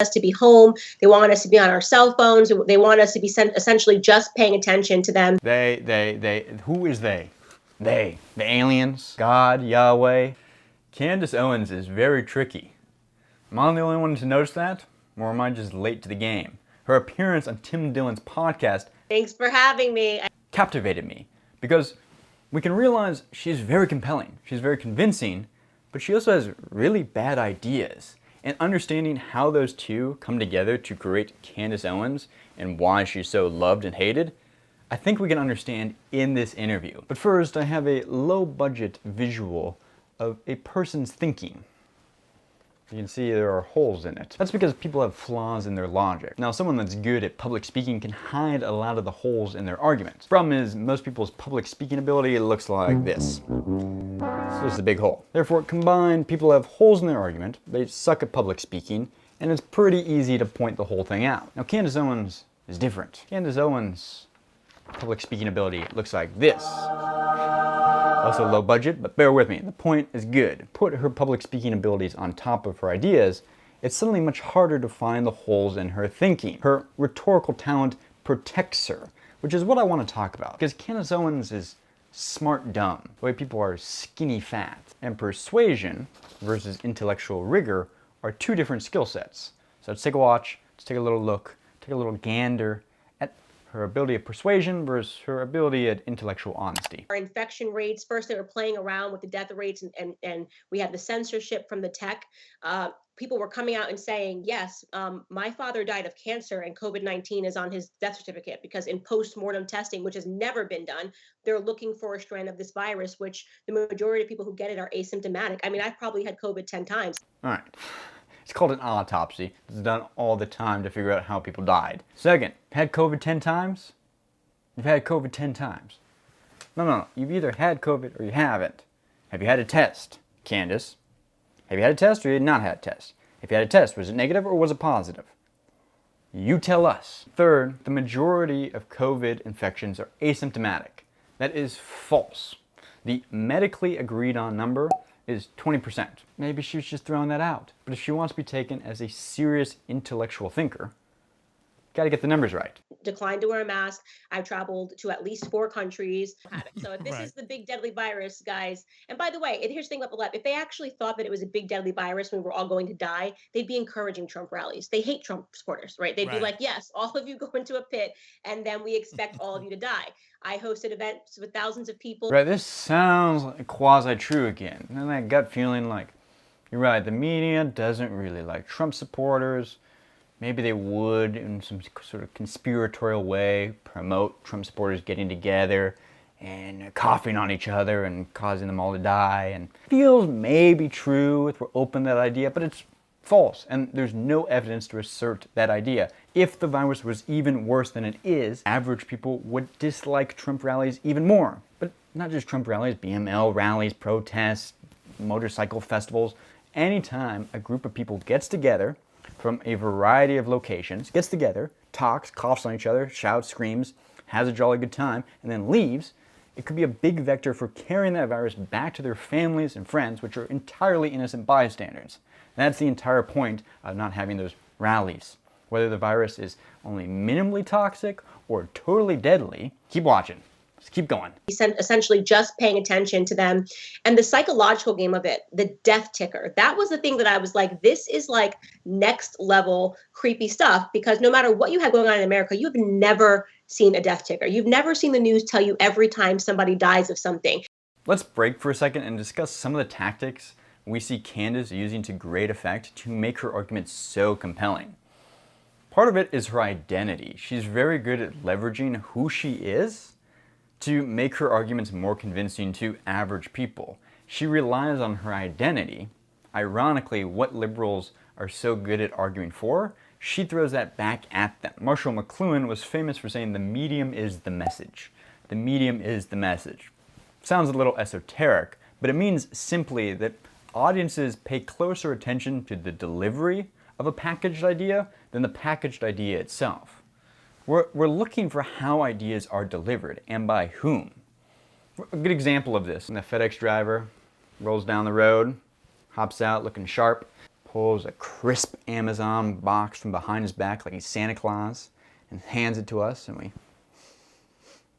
us to be home. They want us to be on our cell phones. They want us to be essentially just paying attention to them. They. Who is they? They. The aliens? God? Yahweh? Candace Owens is very tricky. Am I the only one to notice that? Or am I just late to the game? Her appearance on Tim Dillion's podcast, thanks for having me, captivated me. Because we can realize she's very compelling. She's very convincing. But she also has really bad ideas. And understanding how those two come together to create Candace Owens and why she's so loved and hated, I think we can understand in this interview. But first, I have a low-budget visual of a person's thinking. You can see there are holes in it. That's because people have flaws in their logic. Now, someone that's good at public speaking can hide a lot of the holes in their arguments. The problem is, most people's public speaking ability looks like this. So this is a big hole. Therefore, combined, people have holes in their argument, they suck at public speaking, and it's pretty easy to point the whole thing out. Now, Candace Owens is different. Candace Owens' public speaking ability looks like this. Also low budget, but bear with me, the point is good. Put her public speaking abilities on top of her ideas, it's suddenly much harder to find the holes in her thinking. Her rhetorical talent protects her, which is what I want to talk about. Because Candace Owens is smart dumb, the way people are skinny fat. And persuasion versus intellectual rigor are two different skill sets. So let's take a watch, let's take a little look, take a little gander at her ability of persuasion versus her ability at intellectual honesty. Our infection rates, first they were playing around with the death rates and we had the censorship from the tech. People were coming out and saying, yes, my father died of cancer and COVID-19 is on his death certificate, because in post-mortem testing, which has never been done, they're looking for a strand of this virus, which the majority of people who get it are asymptomatic. I mean, I've probably had COVID 10 times. All right. It's called an autopsy. It's done all the time to figure out how people died. Second, had COVID 10 times? You've had COVID 10 times. No. You've either had COVID or you haven't. Have you had a test, Candace? Have you had a test or you not had a test? If you had a test, was it negative or was it positive? You tell us. Third, the majority of COVID infections are asymptomatic. That is false. The medically agreed on number is 20%. Maybe she's just throwing that out. But if she wants to be taken as a serious intellectual thinker, got to get the numbers right. Declined to wear a mask. I've traveled to at least 4 countries. So if this is the big deadly virus, guys, and by the way, here's the thing about the left, if they actually thought that it was a big deadly virus and we were all going to die, they'd be encouraging Trump rallies. They hate Trump supporters, right? They'd be like, yes, all of you go into a pit and then we expect all of you to die. I hosted events with thousands of people. Right, this sounds like quasi-true again. And that gut feeling like, you're right, the media doesn't really like Trump supporters. Maybe they would, in some sort of conspiratorial way, promote Trump supporters getting together and coughing on each other and causing them all to die. And feels maybe true if we're open to that idea, but it's false. And there's no evidence to assert that idea. If the virus was even worse than it is, average people would dislike Trump rallies even more. But not just Trump rallies, BML rallies, protests, motorcycle festivals. Anytime a group of people gets together from a variety of locations, gets together, talks, coughs on each other, shouts, screams, has a jolly good time, and then leaves, it could be a big vector for carrying that virus back to their families and friends, which are entirely innocent bystanders. And that's the entire point of not having those rallies. Whether the virus is only minimally toxic or totally deadly, keep watching. Just keep going. Essentially just paying attention to them. And the psychological game of it, the death ticker, that was the thing that I was like, this is like next level creepy stuff, because no matter what you have going on in America, you have never seen a death ticker. You've never seen the news tell you every time somebody dies of something. Let's break for a second and discuss some of the tactics we see Candace using to great effect to make her argument so compelling. Part of it is her identity. She's very good at leveraging who she is to make her arguments more convincing to average people. She relies on her identity. Ironically, what liberals are so good at arguing for, she throws that back at them. Marshall McLuhan was famous for saying the medium is the message. The medium is the message. Sounds a little esoteric, but it means simply that audiences pay closer attention to the delivery of a packaged idea than the packaged idea itself. We're looking for how ideas are delivered and by whom. A good example of this, the FedEx driver rolls down the road, hops out looking sharp, pulls a crisp Amazon box from behind his back like he's Santa Claus and hands it to us, and we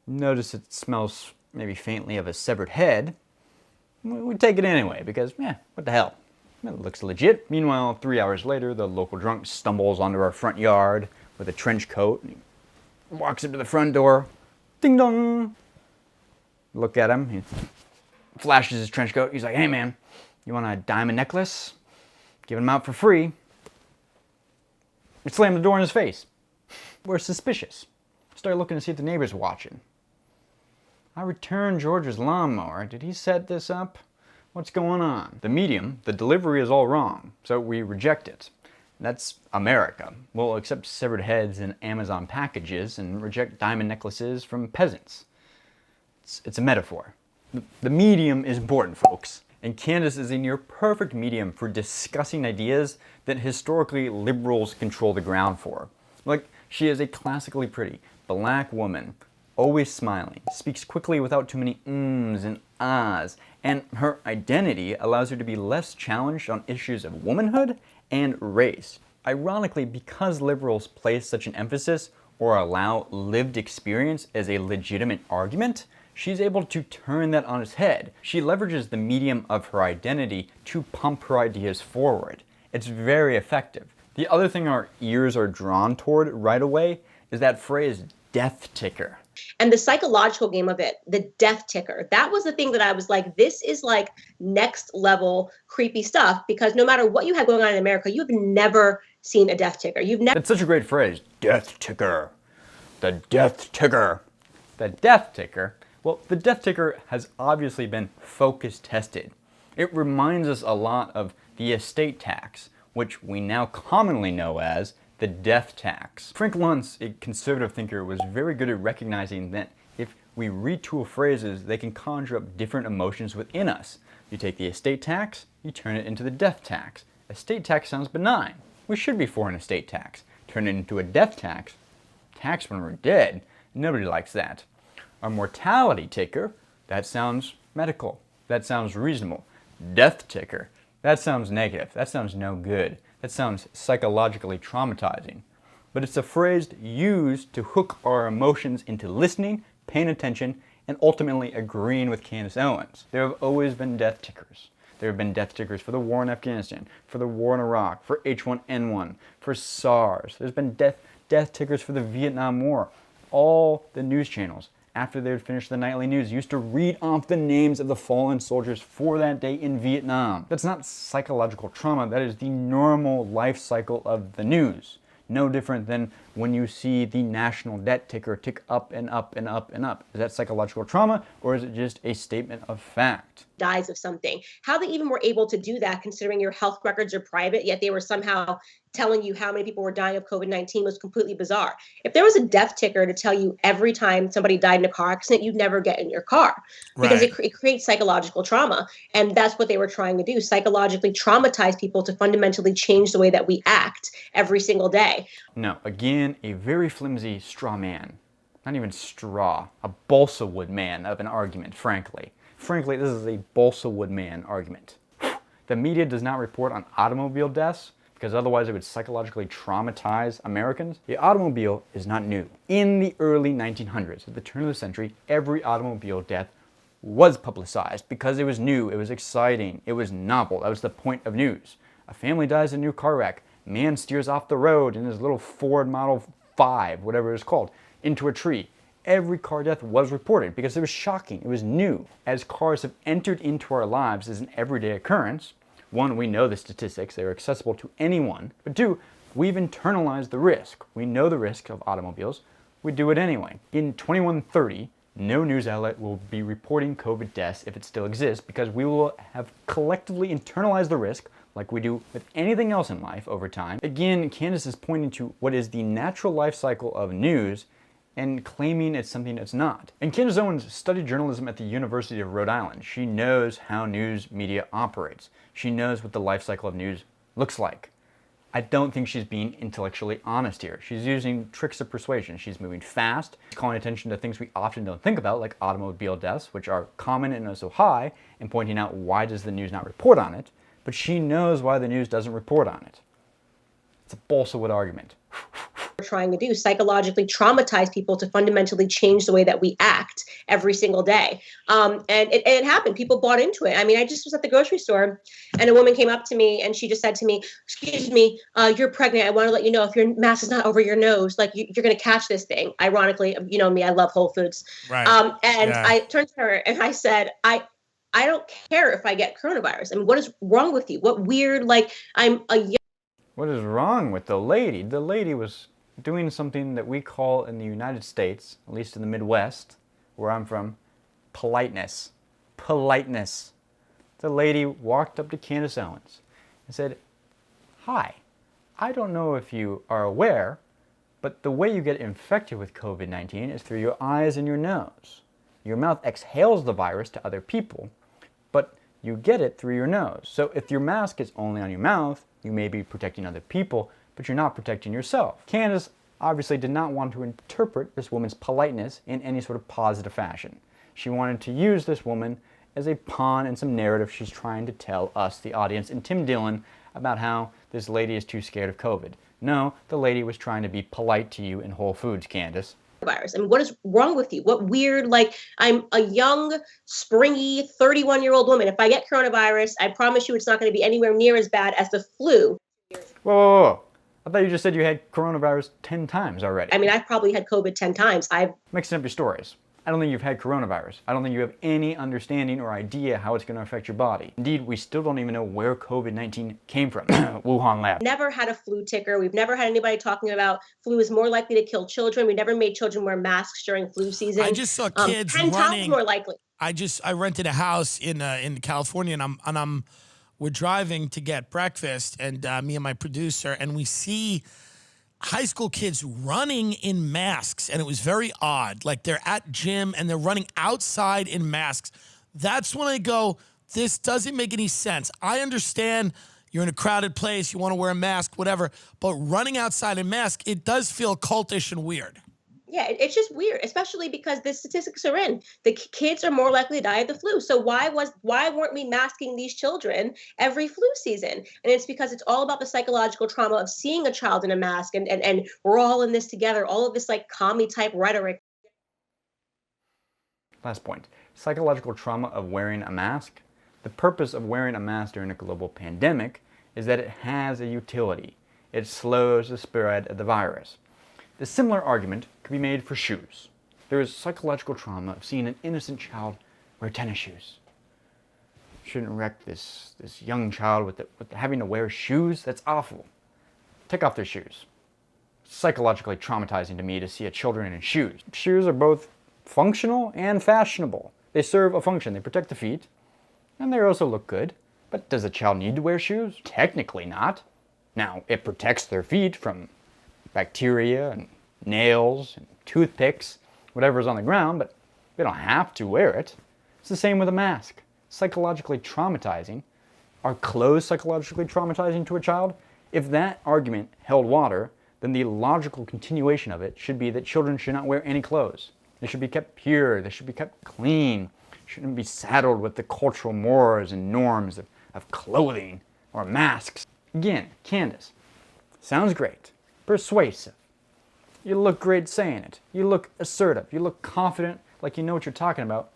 notice it smells maybe faintly of a severed head. We take it anyway because, what the hell? It looks legit. Meanwhile, 3 hours later, the local drunk stumbles onto our front yard with a trench coat and he walks up to the front door. Ding dong! Look at him. He flashes his trench coat. He's like, "Hey man, you want a diamond necklace? Giving them out for free." We slam the door in his face. We're suspicious. Start looking to see if the neighbor's watching. I returned George's lawnmower. Did he set this up? What's going on? The medium, the delivery is all wrong, so we reject it. That's America. We'll accept severed heads in Amazon packages and reject diamond necklaces from peasants. It's a metaphor. The medium is important, folks. And Candace is a near perfect medium for discussing ideas that historically liberals control the ground for. Like, she is a classically pretty black woman, always smiling, speaks quickly without too many ums and ahs, and her identity allows her to be less challenged on issues of womanhood and race. Ironically, because liberals place such an emphasis or allow lived experience as a legitimate argument, she's able to turn that on its head. She leverages the medium of her identity to pump her ideas forward. It's very effective. The other thing our ears are drawn toward right away is that phrase, death ticker. And the psychological game of it, the death ticker, that was the thing that I was like, this is like next level creepy stuff, because no matter what you have going on in America, you've never seen a death ticker. You've never. It's such a great phrase, death ticker. The death ticker. The death ticker. Well, the death ticker has obviously been focus tested. It reminds us a lot of the estate tax, which we now commonly know as the death tax. Frank Luntz, a conservative thinker, was very good at recognizing that if we retool phrases, they can conjure up different emotions within us. You take the estate tax, you turn it into the death tax. Estate tax sounds benign. We should be for an estate tax. Turn it into a death tax. Tax when we're dead. Nobody likes that. A mortality ticker, that sounds medical. That sounds reasonable. Death ticker, that sounds negative. That sounds no good. That sounds psychologically traumatizing. But it's a phrase used to hook our emotions into listening, paying attention, and ultimately agreeing with Candace Owens. There have always been death tickers. There have been death tickers for the war in Afghanistan, for the war in Iraq, for H1N1, for SARS. There's been death tickers for the Vietnam War. All the news channels, after they would finish the nightly news, used to read off the names of the fallen soldiers for that day in Vietnam. That's not psychological trauma, that is the normal life cycle of the news. No different than when you see the national debt ticker tick up and up and up and up. Is that psychological trauma, or is it just a statement of fact? Dies of something. How they even were able to do that, considering your health records are private, yet they were somehow telling you how many people were dying of COVID-19, was completely bizarre. If there was a death ticker to tell you every time somebody died in a car accident, you'd never get in your car, because it creates psychological trauma. And that's what they were trying to do, psychologically traumatize people to fundamentally change the way that we act every single day. No, again, a very flimsy straw man. Not even straw, a balsa wood man of an argument, frankly. Frankly, this is a balsa wood man argument. The media does not report on automobile deaths because otherwise it would psychologically traumatize Americans. The automobile is not new. In the early 1900s, at the turn of the century, every automobile death was publicized because it was new, it was exciting, it was novel. That was the point of news. A family dies in a new car wreck. Man steers off the road in his little Ford Model 5, whatever it's called, into a tree. Every car death was reported because it was shocking, it was new. As cars have entered into our lives as an everyday occurrence, one, we know the statistics, they are accessible to anyone, but two, we've internalized the risk. We know the risk of automobiles, we do it anyway. In 2130, no news outlet will be reporting COVID deaths if it still exists because we will have collectively internalized the risk like we do with anything else in life over time. Again, Candace is pointing to what is the natural life cycle of news and claiming it's something it's not. And Candace Owens studied journalism at the University of Rhode Island. She knows how news media operates. She knows what the life cycle of news looks like. I don't think she's being intellectually honest here. She's using tricks of persuasion. She's moving fast, calling attention to things we often don't think about, like automobile deaths, which are common and so high, and pointing out why does the news not report on it. but she knows why the news doesn't report on it. It's a balsa wood argument. We're trying to do, psychologically traumatize people to fundamentally change the way that we act every single day. And it happened. People bought into it. I mean, I just was at the grocery store and a woman came up to me and she just said to me, "Excuse me, you're pregnant. I want to let you know if your mask is not over your nose, like you're going to catch this thing." Ironically, you know me, I love Whole Foods. Right. And yeah. I turned to her and I said, I don't care if I get coronavirus. I mean, what is wrong with you? What weird, like I'm a young. What is wrong with the lady? The lady was doing something that we call in the United States, at least in the Midwest, where I'm from, politeness. Politeness. The lady walked up to Candace Owens and said, "Hi, I don't know if you are aware, but the way you get infected with COVID-19 is through your eyes and your nose. Your mouth exhales the virus to other people, but you get it through your nose. So if your mask is only on your mouth, you may be protecting other people, but you're not protecting yourself." Candace obviously did not want to interpret this woman's politeness in any sort of positive fashion. She wanted to use this woman as a pawn in some narrative she's trying to tell us, the audience, and Tim Dillion about how this lady is too scared of COVID. No, the lady was trying to be polite to you in Whole Foods, Candace. Virus. I mean, what is wrong with you? What weird, like I'm a young, springy, 31-year-old woman. If I get coronavirus, I promise you it's not going to be anywhere near as bad as the flu. Whoa. I thought you just said you had coronavirus 10 times already. I mean, I've probably had COVID 10 times. Mixing up your stories. I don't think you've had coronavirus. I don't think you have any understanding or idea how it's going to affect your body. Indeed, we still don't even know where COVID-19 came from. Wuhan lab. Never had a flu ticker. We've never had anybody talking about flu is more likely to kill children. We never made children wear masks during flu season. I just saw kids 10 running. times more likely. I rented a house in California, and we're driving to get breakfast, and me and my producer, and we see high school kids running in masks, and it was very odd. Like they're at gym and they're running outside in masks. That's when I go, this doesn't make any sense. I understand you're in a crowded place, you want to wear a mask, whatever, but running outside in mask, it does feel cultish and weird. Yeah, it's just weird, especially because the statistics are in. The kids are more likely to die of the flu. So why weren't we masking these children every flu season? And it's because it's all about the psychological trauma of seeing a child in a mask and we're all in this together, all of this like commie type rhetoric. Last point, psychological trauma of wearing a mask. The purpose of wearing a mask during a global pandemic is that it has a utility. It slows the spread of the virus. The similar argument could be made for shoes. There is psychological trauma of seeing an innocent child wear tennis shoes. Shouldn't wreck this young child with having to wear shoes. That's awful. Take off their shoes. Psychologically traumatizing to me to see a children in shoes. Shoes are both functional and fashionable. They serve a function. They protect the feet, and they also look good. But does a child need to wear shoes? Technically not. Now, it protects their feet from bacteria and nails and toothpicks, whatever's on the ground, but they don't have to wear it. It's the same with a mask. Psychologically traumatizing. Are clothes psychologically traumatizing to a child? If that argument held water, then the logical continuation of it should be that children should not wear any clothes. They should be kept pure. They should be kept clean. Shouldn't be saddled with the cultural mores and norms of clothing or masks. Again, Candace, sounds great. Persuasive. You look great saying it. You look assertive. You look confident, like you know what you're talking about.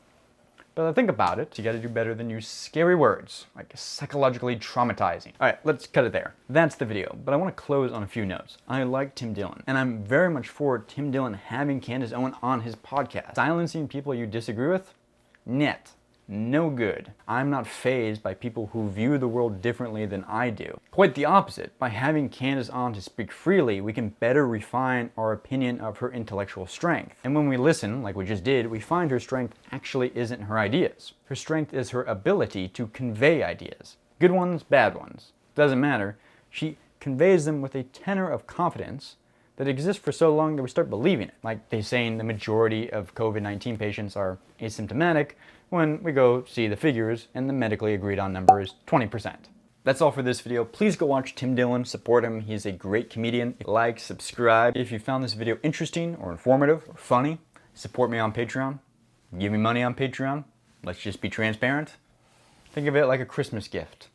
But I think about it, you gotta do better than use scary words, like psychologically traumatizing. All right, let's cut it there. That's the video, but I want to close on a few notes. I like Tim Dillion, and I'm very much for Tim Dillion having Candace Owen on his podcast. Silencing people you disagree with? Net. No good. I'm not fazed by people who view the world differently than I do. Quite the opposite. By having Candace on to speak freely, we can better refine our opinion of her intellectual strength. And when we listen, like we just did, we find her strength actually isn't her ideas. Her strength is her ability to convey ideas. Good ones, bad ones. Doesn't matter. She conveys them with a tenor of confidence that exists for so long that we start believing it. Like they saying the majority of COVID-19 patients are asymptomatic, when we go see the figures and the medically agreed on number is 20%. That's all for this video. Please go watch Tim Dillion, support him. He's a great comedian. Like, subscribe. If you found this video interesting or informative or funny, support me on Patreon. Give me money on Patreon. Let's just be transparent. Think of it like a Christmas gift.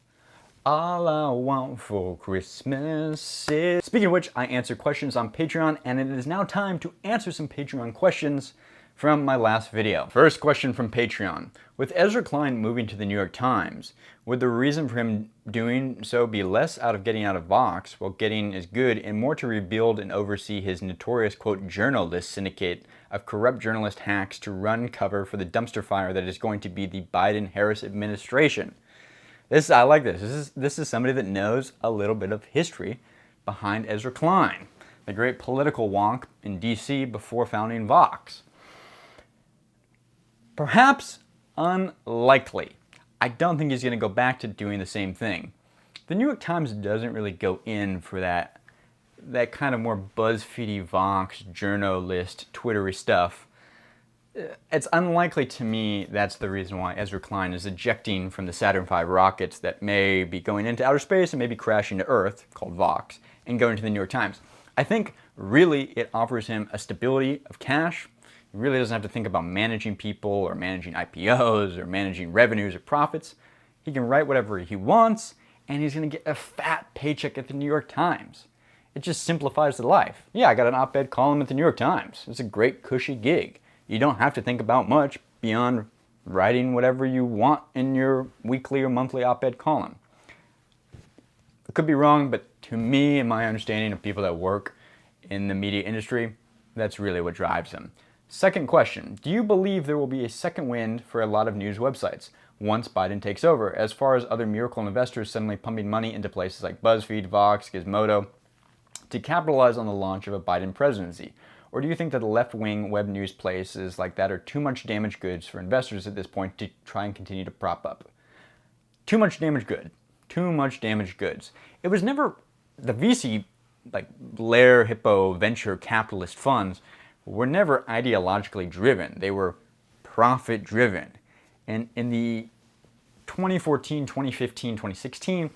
All I want for Christmas is... Speaking of which, I answer questions on Patreon, and it is now time to answer some Patreon questions from my last video. First question from Patreon. With Ezra Klein moving to the New York Times, would the reason for him doing so be less out of getting out of Vox, while getting is good, and more to rebuild and oversee his notorious, quote, journalist syndicate of corrupt journalist hacks to run cover for the dumpster fire that is going to be the Biden-Harris administration? I like this. This is somebody that knows a little bit of history behind Ezra Klein, the great political wonk in DC before founding Vox. Perhaps unlikely. I don't think he's going to go back to doing the same thing. The New York Times doesn't really go in for that kind of more BuzzFeedy Vox, journalist, Twittery stuff. It's unlikely to me that's the reason why Ezra Klein is ejecting from the Saturn V rockets that may be going into outer space and maybe crashing to Earth, called Vox, and going to the New York Times. I think really it offers him a stability of cash. He really doesn't have to think about managing people or managing IPOs or managing revenues or profits. He can write whatever he wants, and he's going to get a fat paycheck at the New York Times. It just simplifies the life. Yeah, I got an op-ed column at the New York Times. It's a great cushy gig. You don't have to think about much beyond writing whatever you want in your weekly or monthly op-ed column. I could be wrong, but to me and my understanding of people that work in the media industry, that's really what drives them. Second question, do you believe there will be a second wind for a lot of news websites once Biden takes over, as far as other miracle investors suddenly pumping money into places like BuzzFeed, Vox, Gizmodo, to capitalize on the launch of a Biden presidency? Or do you think that the left-wing web news places like that are too much damaged goods for investors at this point to try and continue to prop up? Too much damaged good. Too much damaged goods. It was never the VC, like Blair Hippo venture capitalist funds, were never ideologically driven. They were profit driven. And in the 2014, 2015, 2016,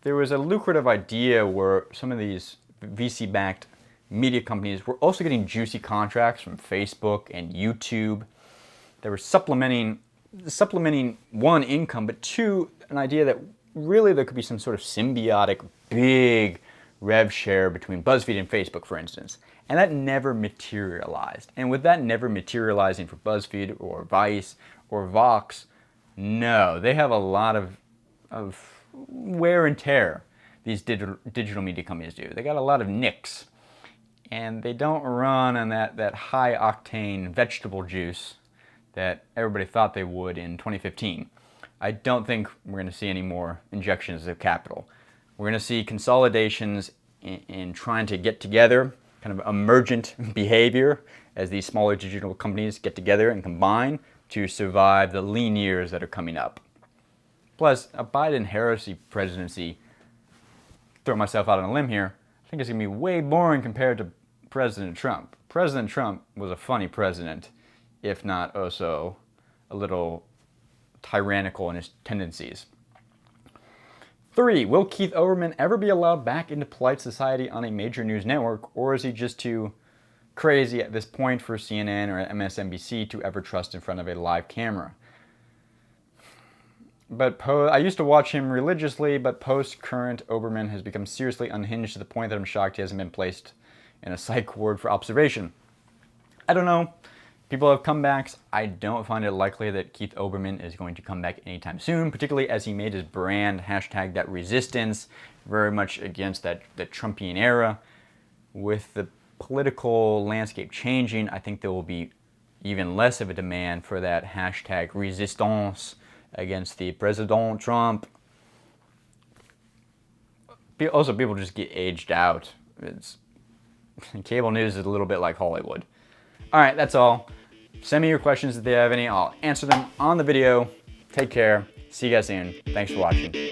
there was a lucrative idea where some of these VC-backed media companies were also getting juicy contracts from Facebook and YouTube. They were supplementing one, income, but two, an idea that really there could be some sort of symbiotic big rev share between BuzzFeed and Facebook, for instance. And that never materialized. And with that never materializing for BuzzFeed or Vice or Vox, no, they have a lot of wear and tear, these digital media companies do. They got a lot of nicks. And they don't run on that high-octane vegetable juice that everybody thought they would in 2015. I don't think we're going to see any more injections of capital. We're going to see consolidations in trying to get together, kind of emergent behavior as these smaller digital companies get together and combine to survive the lean years that are coming up. Plus, a Biden-Harris presidency, throw myself out on a limb here, I think it's going to be way boring compared to President Trump. President Trump was a funny president, if not also a little tyrannical in his tendencies. 3, will Keith Olbermann ever be allowed back into polite society on a major news network, or is he just too crazy at this point for CNN or MSNBC to ever trust in front of a live camera? But I used to watch him religiously, but post-current Olbermann has become seriously unhinged to the point that I'm shocked he hasn't been placed in a psych ward for observation. I don't know. People have comebacks. I don't find it likely that Keith Olbermann is going to come back anytime soon, particularly as he made his brand, #thatresistance, very much against the Trumpian era. With the political landscape changing, I think there will be even less of a demand for that #resistance against the President Trump. Also, people just get aged out. Cable news is a little bit like Hollywood. All right, that's all. Send me your questions if they have any. I'll answer them on the video. Take care. See you guys soon. Thanks for watching.